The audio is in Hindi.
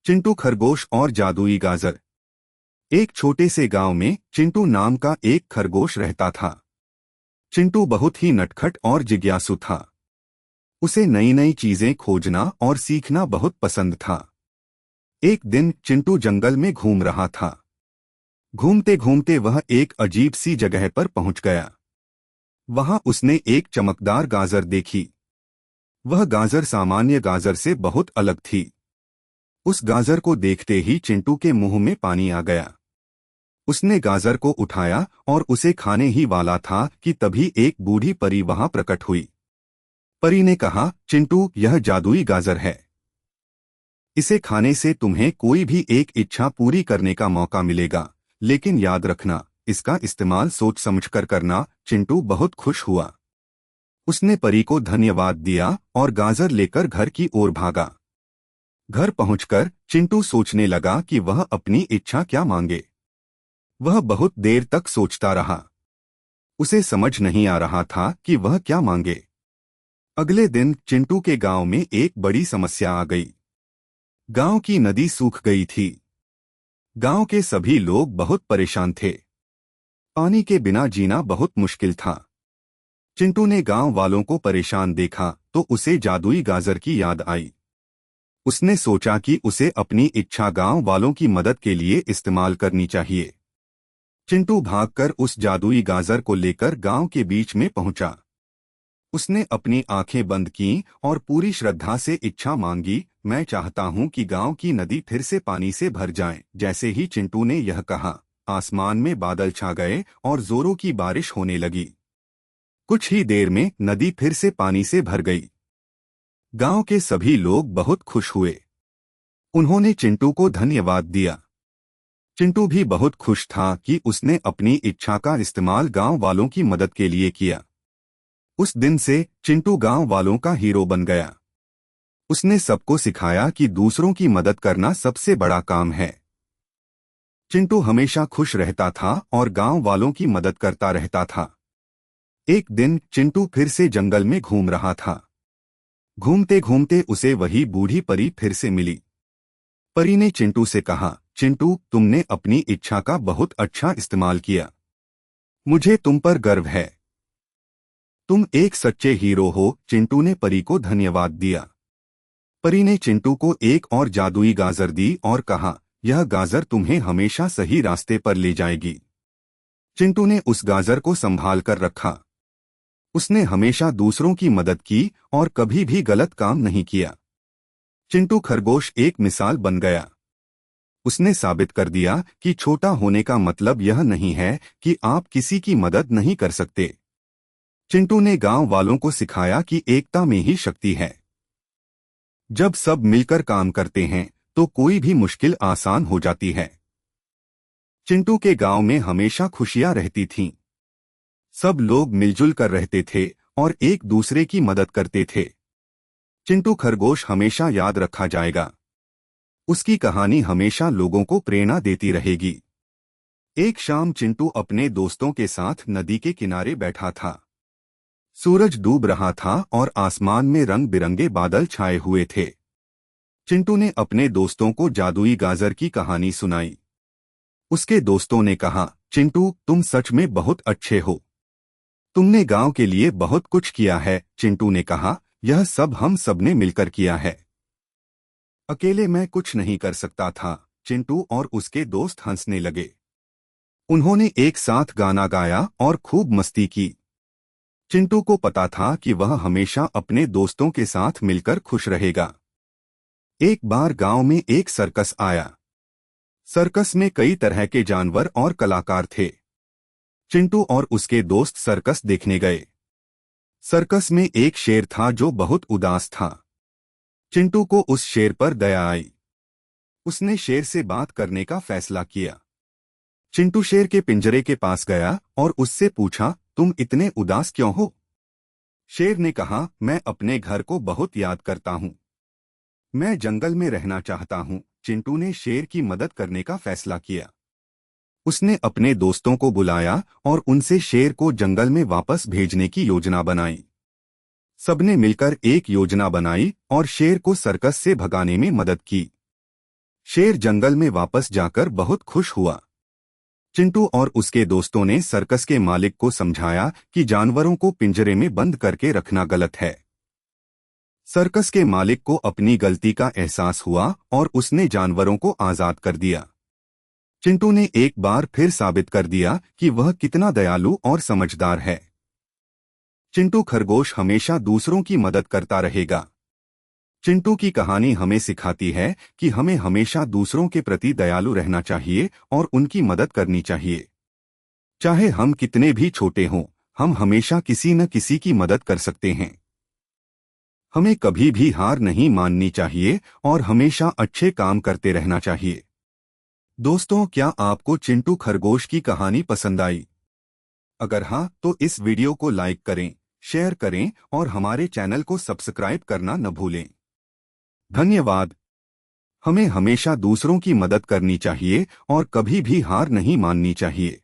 चिंटू खरगोश और जादुई गाजर। एक छोटे से गांव में चिंटू नाम का एक खरगोश रहता था। चिंटू बहुत ही नटखट और जिज्ञासु था। उसे नई नई चीजें खोजना और सीखना बहुत पसंद था। एक दिन चिंटू जंगल में घूम रहा था। घूमते घूमते वह एक अजीब सी जगह पर पहुंच गया। वहां उसने एक चमकदार गाजर देखी। वह गाजर सामान्य गाजर से बहुत अलग थी। उस गाजर को देखते ही चिंटू के मुंह में पानी आ गया। उसने गाजर को उठाया और उसे खाने ही वाला था कि तभी एक बूढ़ी परी वहां प्रकट हुई। परी ने कहा, चिंटू, यह जादुई गाजर है। इसे खाने से तुम्हें कोई भी एक इच्छा पूरी करने का मौका मिलेगा, लेकिन याद रखना, इसका इस्तेमाल सोच समझकर करना। चिंटू बहुत खुश हुआ। उसने परी को धन्यवाद दिया और गाजर लेकर घर की ओर भागा। घर पहुंचकर चिंटू सोचने लगा कि वह अपनी इच्छा क्या मांगे। वह बहुत देर तक सोचता रहा। उसे समझ नहीं आ रहा था कि वह क्या मांगे। अगले दिन चिंटू के गांव में एक बड़ी समस्या आ गई। गांव की नदी सूख गई थी। गांव के सभी लोग बहुत परेशान थे। पानी के बिना जीना बहुत मुश्किल था। चिंटू ने गांव वालों को परेशान देखा तो उसे जादुई गाजर की याद आई। उसने सोचा कि उसे अपनी इच्छा गांव वालों की मदद के लिए इस्तेमाल करनी चाहिए। चिंटू भागकर उस जादुई गाजर को लेकर गांव के बीच में पहुंचा। उसने अपनी आंखें बंद कीं और पूरी श्रद्धा से इच्छा मांगी, मैं चाहता हूं कि गांव की नदी फिर से पानी से भर जाए। जैसे ही चिंटू ने यह कहा, आसमान में बादल छा गए और जोरों की बारिश होने लगी। कुछ ही देर में नदी फिर से पानी से भर गई। गांव के सभी लोग बहुत खुश हुए। उन्होंने चिंटू को धन्यवाद दिया। चिंटू भी बहुत खुश था कि उसने अपनी इच्छा का इस्तेमाल गांव वालों की मदद के लिए किया। उस दिन से चिंटू गांव वालों का हीरो बन गया। उसने सबको सिखाया कि दूसरों की मदद करना सबसे बड़ा काम है। चिंटू हमेशा खुश रहता था और गांव वालों की मदद करता रहता था। एक दिन चिंटू फिर से जंगल में घूम रहा था। घूमते घूमते उसे वही बूढ़ी परी फिर से मिली। परी ने चिंटू से कहा, चिंटू, तुमने अपनी इच्छा का बहुत अच्छा इस्तेमाल किया। मुझे तुम पर गर्व है। तुम एक सच्चे हीरो हो। चिंटू ने परी को धन्यवाद दिया। परी ने चिंटू को एक और जादुई गाजर दी और कहा, यह गाजर तुम्हें हमेशा सही रास्ते पर ले जाएगी। चिंटू ने उस गाजर को संभाल कर रखा। उसने हमेशा दूसरों की मदद की और कभी भी गलत काम नहीं किया। चिंटू खरगोश एक मिसाल बन गया। उसने साबित कर दिया कि छोटा होने का मतलब यह नहीं है कि आप किसी की मदद नहीं कर सकते। चिंटू ने गांव वालों को सिखाया कि एकता में ही शक्ति है। जब सब मिलकर काम करते हैं तो कोई भी मुश्किल आसान हो जाती है। चिंटू के गांव में हमेशा खुशियां रहती थीं। सब लोग मिलजुल कर रहते थे और एक दूसरे की मदद करते थे। चिंटू खरगोश हमेशा याद रखा जाएगा। उसकी कहानी हमेशा लोगों को प्रेरणा देती रहेगी। एक शाम चिंटू अपने दोस्तों के साथ नदी के किनारे बैठा था। सूरज डूब रहा था और आसमान में रंग बिरंगे बादल छाए हुए थे। चिंटू ने अपने दोस्तों को जादुई गाजर की कहानी सुनाई। उसके दोस्तों ने कहा, चिंटू, तुम सच में बहुत अच्छे हो। तुमने गांव के लिए बहुत कुछ किया है। चिंटू ने कहा, यह सब हम सबने मिलकर किया है। अकेले मैं कुछ नहीं कर सकता था। चिंटू और उसके दोस्त हंसने लगे। उन्होंने एक साथ गाना गाया और खूब मस्ती की। चिंटू को पता था कि वह हमेशा अपने दोस्तों के साथ मिलकर खुश रहेगा। एक बार गांव में एक सर्कस आया। सर्कस में कई तरह के जानवर और कलाकार थे। चिंटू और उसके दोस्त सर्कस देखने गए। सर्कस में एक शेर था जो बहुत उदास था। चिंटू को उस शेर पर दया आई। उसने शेर से बात करने का फैसला किया। चिंटू शेर के पिंजरे के पास गया और उससे पूछा, तुम इतने उदास क्यों हो? शेर ने कहा, मैं अपने घर को बहुत याद करता हूँ। मैं जंगल में रहना चाहता हूँ। चिंटू ने शेर की मदद करने का फैसला किया। उसने अपने दोस्तों को बुलाया और उनसे शेर को जंगल में वापस भेजने की योजना बनाई। सबने मिलकर एक योजना बनाई और शेर को सर्कस से भगाने में मदद की। शेर जंगल में वापस जाकर बहुत खुश हुआ। चिंटू और उसके दोस्तों ने सर्कस के मालिक को समझाया कि जानवरों को पिंजरे में बंद करके रखना गलत है। सर्कस के मालिक को अपनी गलती का एहसास हुआ और उसने जानवरों को आजाद कर दिया। चिंटू ने एक बार फिर साबित कर दिया कि वह कितना दयालु और समझदार है। चिंटू खरगोश हमेशा दूसरों की मदद करता रहेगा। चिंटू की कहानी हमें सिखाती है कि हमें हमेशा दूसरों के प्रति दयालु रहना चाहिए और उनकी मदद करनी चाहिए। चाहे हम कितने भी छोटे हों, हम हमेशा किसी न किसी की मदद कर सकते हैं। हमें कभी भी हार नहीं माननी चाहिए और हमेशा अच्छे काम करते रहना चाहिए। दोस्तों, क्या आपको चिंटू खरगोश की कहानी पसंद आई? अगर हाँ, तो इस वीडियो को लाइक करें, शेयर करें और हमारे चैनल को सब्सक्राइब करना न भूलें। धन्यवाद। हमें हमेशा दूसरों की मदद करनी चाहिए और कभी भी हार नहीं माननी चाहिए।